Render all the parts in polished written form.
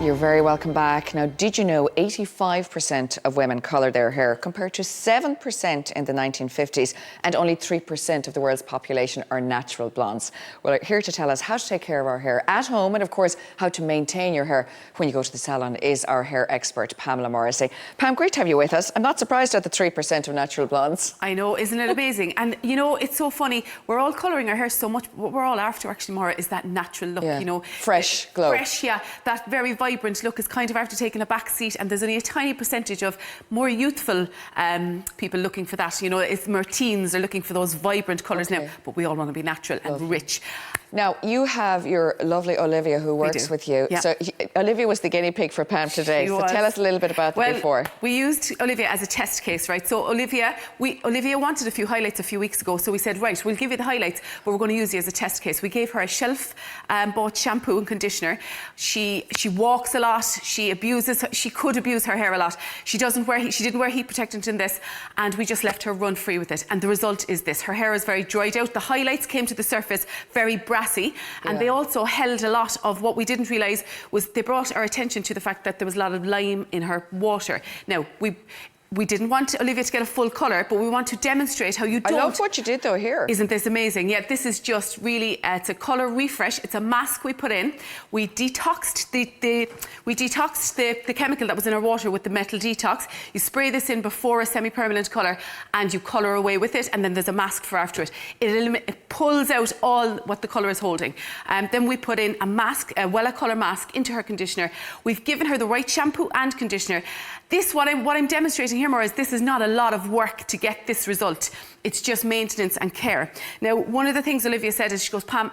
You're very welcome back. Now, did you know 85% of women colour their hair compared to 7% in the 1950s, and only 3% of the world's population are natural blondes? Well, here to tell us how to take care of our hair at home and, of course, how to maintain your hair when you go to the salon is our hair expert, Pamela Morrissey. Pam, great to have you with us. I'm not surprised at the 3% of natural blondes. I know, isn't it amazing? And, you know, it's so funny. We're all colouring our hair so much. What we're all after, actually, Maura, is that natural look, you know. Fresh glow. Fresh, yeah. That very vibrant look is kind of after taking a back seat, and there's only a tiny percentage of more youthful people looking for that. You know, it's more teens are looking for those vibrant colours now, but we all want to be natural and rich. Now, you have your lovely Olivia who works with you. Yeah. So Olivia was the guinea pig for Pam today. So tell us a little bit about the before. We used Olivia as a test case, right? So Olivia wanted a few highlights a few weeks ago. So we said, right, we'll give you the highlights, but we're going to use you as a test case. We gave her a shelf-bought shampoo and conditioner. She walks a lot. She could abuse her hair a lot. She didn't wear heat protectant in this, and we just left her run free with it. And the result is this. Her hair is very dried out. The highlights came to the surface very brassy, and they also held a lot of what we didn't realise was they brought our attention to the fact that there was a lot of lime in her water. Now, we didn't want Olivia to get a full colour, but we want to demonstrate how you don't... I love what you did, though, here. Isn't this amazing? Yeah, this is just really... it's a colour refresh. It's a mask we put in. We detoxed the chemical that was in our water with the metal detox. You spray this in before a semi-permanent colour, and you colour away with it, and then there's a mask for after it. It pulls out all what the colour is holding. Then we put in a mask, a Wella colour mask, into her conditioner. We've given her the right shampoo and conditioner. This, what I'm demonstrating here, Maura, is this is not a lot of work to get this result. It's just maintenance and care. Now, one of the things Olivia said is, she goes, Pam,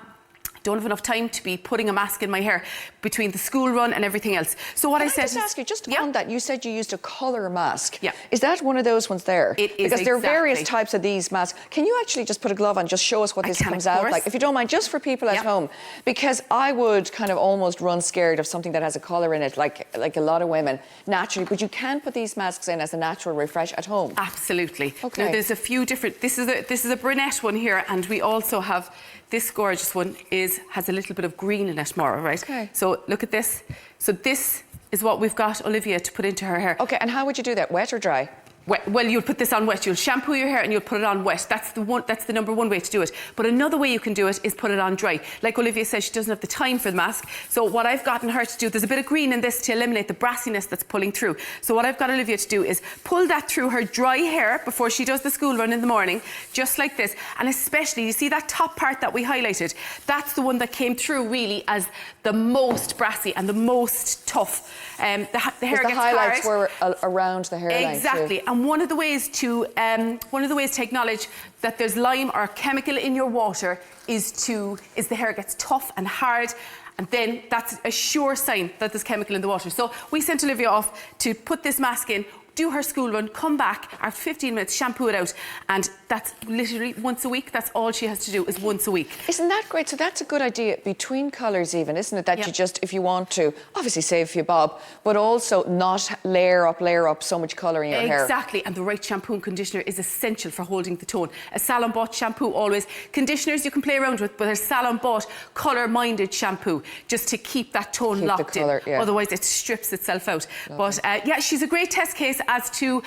don't have enough time to be putting a mask in my hair between the school run and everything else. So what I said is... Just ask you, just on that, you said you used a colour mask. Yeah. Is that one of those ones there? It is, because there are various types of these masks. Can you actually just put a glove on, just show us what this comes out like? If you don't mind, just for people at home. Because I would kind of almost run scared of something that has a colour in it, like a lot of women, naturally. But you can put these masks in as a natural refresh at home. Absolutely. Okay. Now, there's a few different... This is a brunette one here, and we also have... This gorgeous one has a little bit of green in it, Maura, right? Okay. So look at this. So this is what we've got Olivia to put into her hair. Okay, and how would you do that? Wet or dry? Wet. Well, you'll put this on wet. You'll shampoo your hair and you'll put it on wet. That's the number one way to do it. But another way you can do it is put it on dry. Like Olivia says, she doesn't have the time for the mask. So what I've gotten her to do, there's a bit of green in this to eliminate the brassiness that's pulling through. So what I've got Olivia to do is pull that through her dry hair before she does the school run in the morning, just like this. And especially, you see that top part that we highlighted? That's the one that came through really as the most brassy and the most tough. The hair gets highlights hard. were around the hairline. Exactly. And one of the ways to acknowledge that there's lime or chemical in your water is the hair gets tough and hard, and then that's a sure sign that there's chemical in the water. So we sent Olivia off to put this mask in, do her school run, come back after 15 minutes, shampoo it out, and that's literally once a week. That's all she has to do, is once a week. Isn't that great? So that's a good idea between colours even, isn't it? That you just, if you want to, obviously save a few bob, but also not layer up so much colour in your hair. Exactly, and the right shampoo and conditioner is essential for holding the tone. A salon-bought shampoo always. Conditioners you can play around with, but a salon-bought colour-minded shampoo, just to keep that tone locked in. Otherwise it strips itself out. But yeah, she's a great test case as to,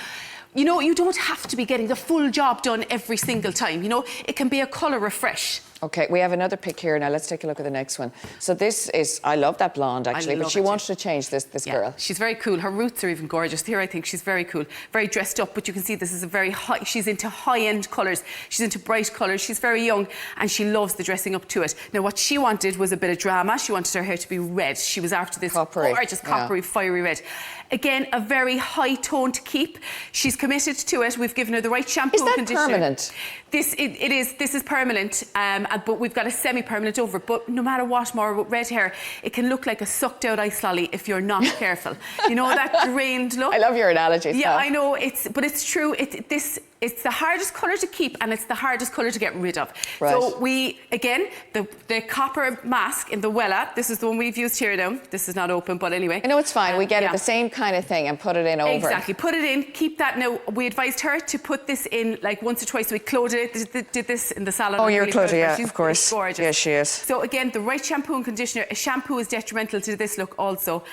you know, you don't have to be getting the full job done every single time. You know, it can be a colour refresh. Okay, we have another pic here now. Let's take a look at the next one. So this is, I love that blonde actually, but she wanted to change this girl. She's very cool. Her roots are even gorgeous. Here I think she's very cool, very dressed up, but you can see this is a very high, she's into high-end colours. She's into bright colours. She's very young and she loves the dressing up to it. Now what she wanted was a bit of drama. She wanted her hair to be red. She was after this gorgeous coppery, fiery red. Again, a very high tone to keep. She's committed to it. We've given her the right shampoo and conditioner. Is that permanent? This is permanent, but we've got a semi-permanent over it. But no matter what, Maura, with red hair, it can look like a sucked out ice lolly if you're not careful. You know, that drained look. I love your analogies. Yeah, I know, but it's true. It's the hardest colour to keep and it's the hardest colour to get rid of. Right. So we, again, the copper mask in the Wella, this is the one we've used here now. This is not open, but anyway. I know it's fine. We get it the same kind of thing and put it in over. Exactly. Put it in, keep that. Now, we advised her to put this in like once or twice. So we clothed it, did this in the salon. Oh, you're clothed, yeah, She's of course. gorgeous. Yes, she is. So again, the right shampoo and conditioner. A shampoo is detrimental to this look also.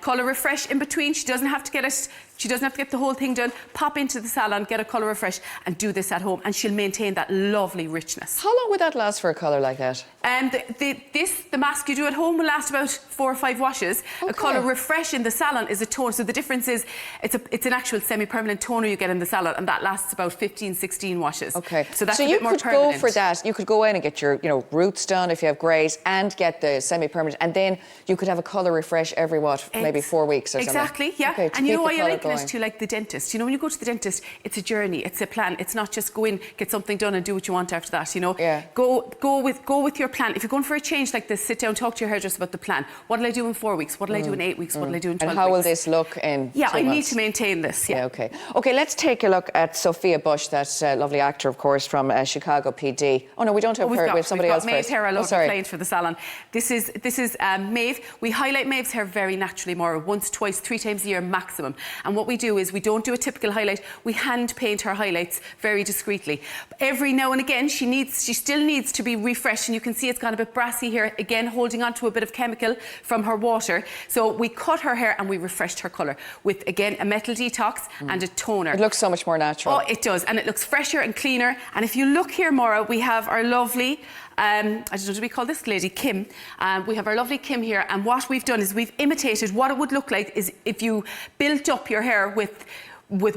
Colour refresh in between. She doesn't have to get it. She doesn't have to get the whole thing done. Pop into the salon, get a colour refresh and do this at home and she'll maintain that lovely richness. How long would that last for a colour like that? The mask you do at home will last about 4 or 5 washes. Okay. A colour refresh in the salon is a tone. So the difference is it's an actual semi-permanent toner you get in the salon and that lasts about 15, 16 washes. Okay. So that's so a you bit more could permanent. go for that. You could go in and get your roots done if you have greys and get the semi-permanent and then you could have a colour refresh every maybe 4 weeks or something. Exactly, yeah. Okay, and you know why I liken going. it to like the dentist. You know, when you go to the dentist, it's a journey, it's a plan. It's not just go in, get something done and do what you want after that, you know. Yeah. Go with your plan. If you're going for a change like this, sit down, talk to your hairdresser about the plan. What will I do in 4 weeks? What will I do in 8 weeks? What will I do in 12 weeks? And how will this look in 2 months? I need to maintain this, yeah. Okay. Okay, let's take a look at Sophia Bush, that lovely actor, of course, from Chicago PD. Oh, no, we don't have her. We have somebody else Maeve's first. hair, I love sorry. client for the salon. This is Maeve. We highlight Maeve's hair very naturally, Maura, once, twice, 3 times a year maximum. And what we do is we don't do a typical highlight. We hand paint her highlights very discreetly. Every now and again, she still needs to be refreshed, and you can see it's gone a bit brassy here, again, holding on to a bit of chemical from her water. So we cut her hair and we refreshed her colour with, again, a metal detox and a toner. It looks so much more natural. Oh, it does, and it looks fresher and cleaner. And if you look here, Maura, we have our lovely, I don't know, do we call this lady Kim? We have our lovely Kim here, and what we've done is we've imitated what it would look like is if you built up your hair with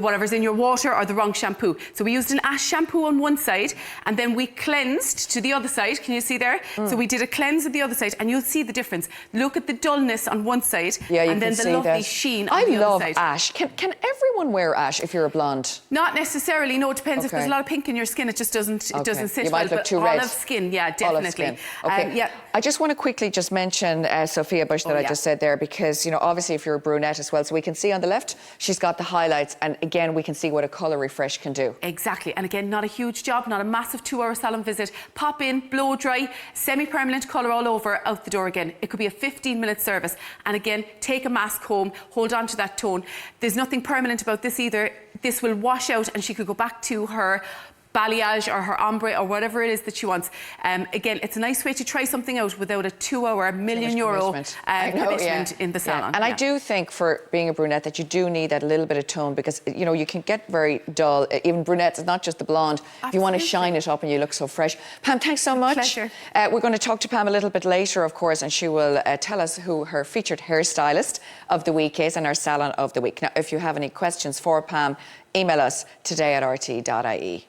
whatever's in your water or the wrong shampoo. So we used an ash shampoo on one side and then we cleansed to the other side. Can you see there? So we did a cleanse of the other side and you'll see the difference. Look at the dullness on one side and then the lovely sheen on the other side. I love ash. Can everyone wear ash if you're a blonde? Not necessarily. No, it depends. If there's a lot of pink in your skin, it just doesn't sit you might well. Look too olive red. skin, yeah, definitely. Olive skin. Okay. Yeah. I just want to quickly just mention Sophia Bush that I just said there because, obviously if you're a brunette as well, so we can see on the left, she's got the highlights and again, we can see what a colour refresh can do. Exactly. And again, not a huge job, not a massive 2-hour salon visit. Pop in, blow dry, semi-permanent colour all over, out the door again. It could be a 15-minute service. And again, take a mask home, hold on to that tone. There's nothing permanent about this either. This will wash out and she could go back to her balayage or her ombre or whatever it is that she wants. Again, it's a nice way to try something out without a 2-hour, €1,000,000 commitment in the salon. And I do think for being a brunette that you do need that little bit of tone because, you can get very dull. Even brunettes, it's not just the blonde. Absolutely. If you want to shine it up and you look so fresh. Pam, thanks so much. Pleasure. We're going to talk to Pam a little bit later, of course, and she will tell us who her featured hairstylist of the week is and our salon of the week. Now, if you have any questions for Pam, email us today@rt.ie.